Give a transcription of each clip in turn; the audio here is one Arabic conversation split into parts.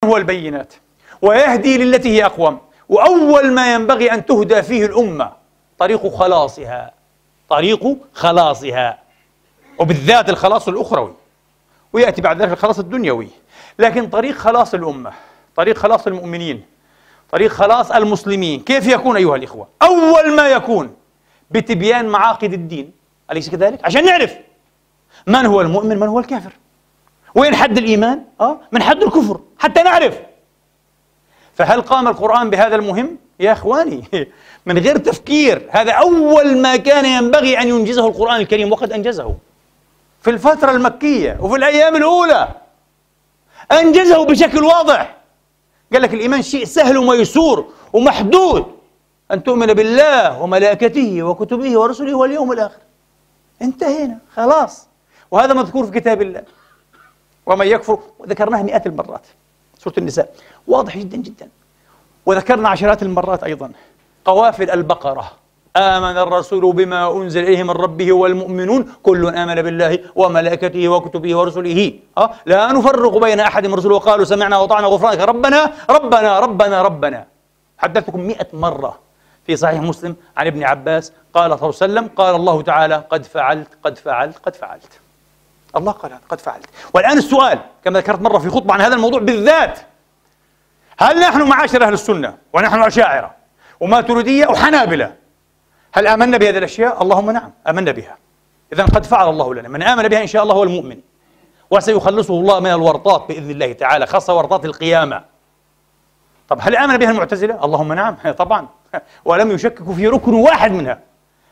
هو البينات ويهدي للتي هي أقوم. وأول ما ينبغي أن تهدى فيه الأمة طريق خلاصها، طريق خلاصها، وبالذات الخلاص الأخروي، ويأتي بعد ذلك الخلاص الدنيوي. لكن طريق خلاص الأمة، طريق خلاص المؤمنين، طريق خلاص المسلمين، كيف يكون أيها الإخوة؟ أول ما يكون بتبيان معاقد الدين، أليس كذلك؟ عشان نعرف من هو المؤمن من هو الكافر، وين حد الإيمان من حد الكفر، حتى نعرف. فهل قام القرآن بهذا المهم؟ يا إخواني من غير تفكير، هذا أول ما كان ينبغي أن ينجزه القرآن الكريم، وقد أنجزه في الفترة المكية وفي الأيام الأولى، أنجزه بشكل واضح. قال لك الإيمان شيء سهل وميسور ومحدود، أن تؤمن بالله وملائكته وكتبه ورسله واليوم الآخر. انتهينا خلاص، وهذا مذكور في كتاب الله. ومن يكفر، وذكرناها مئات المرات، سورة النساء واضح جدا جدا، وذكرنا عشرات المرات أيضا قوافل البقرة: آمن الرسول بما أنزل إليه من ربه والمؤمنون كل آمن بالله وملائكته وكتبه ورسله لا نفرق بين أحد من رسله وقالوا سمعنا وأطعنا غفرانك ربنا ربنا ربنا ربنا. حدثتكم 100 مرة في صحيح مسلم عن ابن عباس قال صلى الله عليه وسلم: قال الله تعالى قد فعلت قد فعلت قد فعلت. الله قال قد فعلت. والآن السؤال كما ذكرت مرة في خطبة عن هذا الموضوع بالذات: هل نحن معاشر أهل السنة ونحن أشاعرة وماتريدية وحنابلة هل آمنا بهذه الأشياء؟ اللهم نعم، آمنا بها. إذن قد فعل الله لنا، من آمن بها إن شاء الله هو المؤمن، وسيخلصه الله من الورطات بإذن الله تعالى، خاصة ورطات القيامة. طب هل آمن بها المعتزلة؟ اللهم نعم طبعا، ولم يشككوا في ركن واحد منها.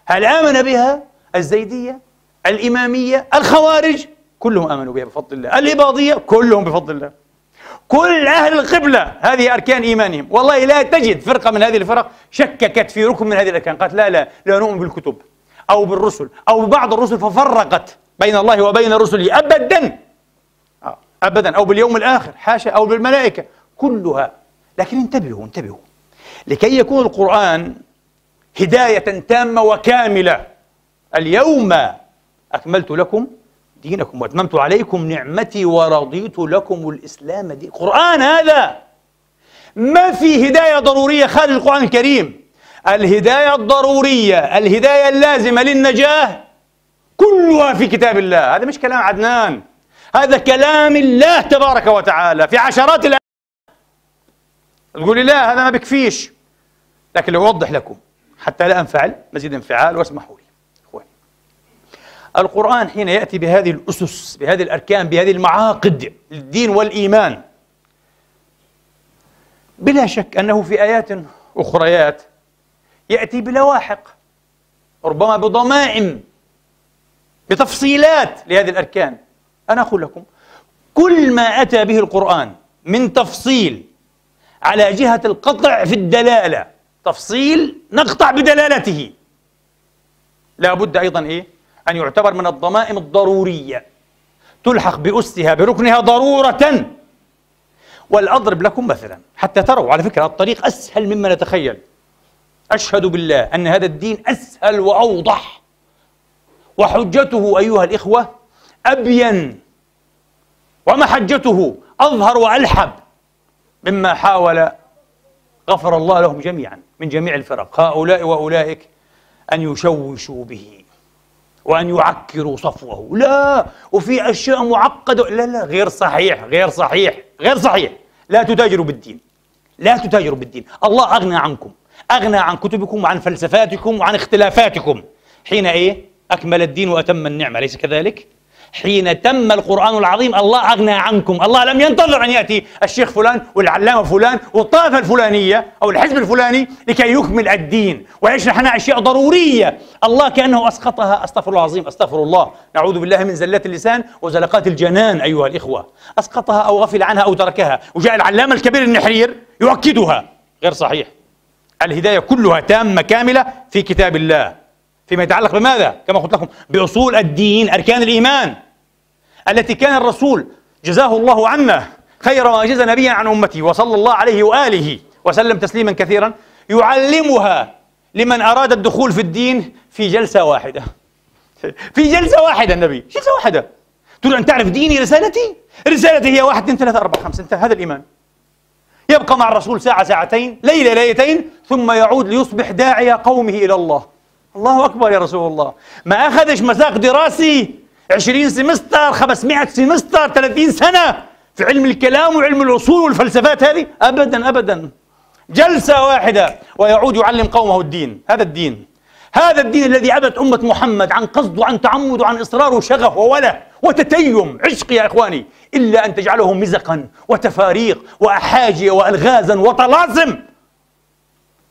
هل آمن بها الزيدية، الإمامية، الخوارج؟ كلهم آمنوا بها بفضل الله. الإباضية كلهم بفضل الله. كل أهل القبلة هذه أركان إيمانهم. والله لا تجد فرقة من هذه الفرق شككت في ركن من هذه الأركان، قالت لا نؤمن بالكتب أو بالرسل أو ببعض الرسل ففرقت بين الله وبين رسله، أبدا أبدا، أو باليوم الآخر حاشا، أو بالملائكة، كلها. لكن انتبهوا لكي يكون القرآن هداية تامة وكاملة: اليوم أكملت لكم دينكم وأتممت عليكم نعمتي ورضيت لكم الإسلام دين. قرآن هذا ما في هداية ضرورية خارج القرآن الكريم. الهداية الضرورية، الهداية اللازمة للنجاة كلها في كتاب الله. هذا مش كلام عدنان، هذا كلام الله تبارك وتعالى في عشرات الآيات. تقول لي لا هذا ما بكفيش، لكن لو أوضح لكم حتى لا أنفعل مزيد انفعال، واسمحوا لي. القرآن حين يأتي بهذه الأسس، بهذه الأركان، بهذه المعاقد للدين والإيمان، بلا شك أنه في آيات أخريات يأتي بلواحق، ربما بضمائم، بتفصيلات لهذه الأركان. أنا أقول لكم كل ما أتى به القرآن من تفصيل على جهة القطع في الدلالة، تفصيل نقطع بدلالته، لا بد أيضا أن يعتبر من الضمائم الضرورية تلحق بأسها بركنها ضرورة. والأضرب لكم مثلا حتى تروا على فكرة الطريق أسهل مما نتخيل. أشهد بالله أن هذا الدين أسهل وأوضح، وحجته أيها الإخوة أبين، ومحجته أظهر وألحب مما حاول غفر الله لهم جميعا من جميع الفرق، هؤلاء وأولئك، أن يشوشوا به وأن يعكروا صفوه. لا، وفي أشياء معقدة، لا غير صحيح غير صحيح غير صحيح. لا تتاجروا بالدين، لا تتاجروا بالدين. الله أغنى عنكم، أغنى عن كتبكم وعن فلسفاتكم وعن اختلافاتكم حين أكمل الدين وأتم النعمة، أليس كذلك؟ حين تم القرآن العظيم الله أغنى عنكم. الله لم ينتظر أن يأتي الشيخ فلان والعلامة فلان والطائفة الفلانية أو الحزب الفلاني لكي يكمل الدين ويشرح لنا أشياء ضرورية. الله كأنه أسقطها، أستغفر الله العظيم، أستغفر الله، نعوذ بالله من زلات اللسان وزلقات الجنان أيها الإخوة، أسقطها أو غفل عنها أو تركها، وجاء العلامة الكبير النحرير يؤكدها. غير صحيح. الهداية كلها تامة كاملة في كتاب الله فيما يتعلق بماذا؟ كما قلت لكم بأصول الدين، أركان الإيمان التي كان الرسول جزاه الله عنا خير ما جزى نبيا عن أمته وصلى الله عليه وآله وسلم تسليما كثيرا، يعلمها لمن أراد الدخول في الدين في جلسة واحدة. في جلسة واحدة النبي، جلسة واحدة. تريد أن تعرف ديني رسالتي؟ رسالتي هي 1 2 3 4 5، انتهى. هذا الإيمان. يبقى مع الرسول ساعة ساعتين، ليلة ليلتين، ثم يعود ليصبح داعية قومه إلى الله. الله أكبر يا رسول الله. ما أخذش مساق دراسي 20 سمستر، 500 سمستر، 30 سنة في علم الكلام وعلم الأصول والفلسفات هذه، أبدا أبدا. جلسة واحدة ويعود يعلم قومه الدين. هذا الدين الذي عبدت أمة محمد عن قصد وعن تعمد وعن إصرار وشغف ووله وتتيم، عشق يا إخواني، إلا أن تجعله مزقا وتفاريق وأحاجي وألغازا وطلاسم.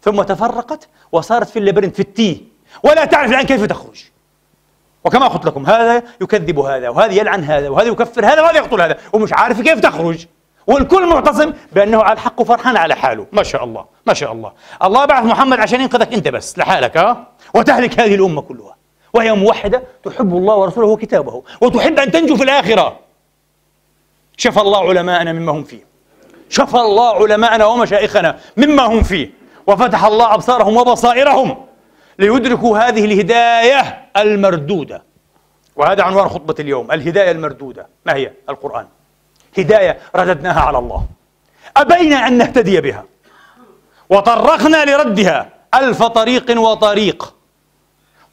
ثم تفرقت وصارت في اللبرنت، في التيه، ولا تعرف الآن كيف تخرج. وكما قلت لكم، هذا يكذب هذا، وهذا يلعن هذا، وهذا يكفر هذا، وهذا يقتل هذا، ومش عارف كيف تخرج، والكل معتصم بأنه على الحق وفرحان على حاله. ما شاء الله ما شاء الله. الله بعث محمد عشان ينقذك أنت بس لحالك، وتهلك هذه الأمة كلها، وهي موحدة تحب الله ورسوله وكتابه، وتحب أن تنجو في الآخرة. شفى الله علماءنا مما هم فيه، شفى الله علماءنا ومشايخنا مما هم فيه، وفتح الله أبصارهم وبصائرهم ليدركوا هذه الهداية المردودة. وهذا عنوان خطبة اليوم، الهداية المردودة. ما هي؟ القرآن. هداية رددناها على الله، أبينا أن نهتدي بها، وطرقنا لردها ألف طريق وطريق،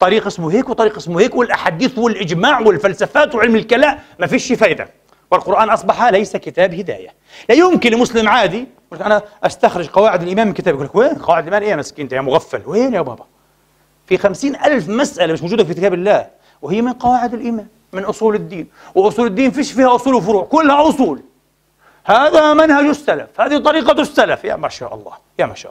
طريق اسمه هيك وطريق اسمه هيك، والأحاديث والإجماع والفلسفات وعلم الكلام، ما فيش فايدة. والقرآن أصبح ليس كتاب هداية. لا يمكن لمسلم عادي أنا أستخرج قواعد الإيمان من كتاب، يقول لك وين قواعد الإيمان؟ إيه يا مسكين أنت يا مغفل، وين يا بابا؟ في 50,000 مسألة مش موجودة في كتاب الله، وهي من قواعد الإيمان، من أصول الدين. وأصول الدين فيش فيها أصول وفروع، كلها أصول. هذا منهج السلف، هذه طريقة السلف. يا ما شاء الله، يا ما شاء الله.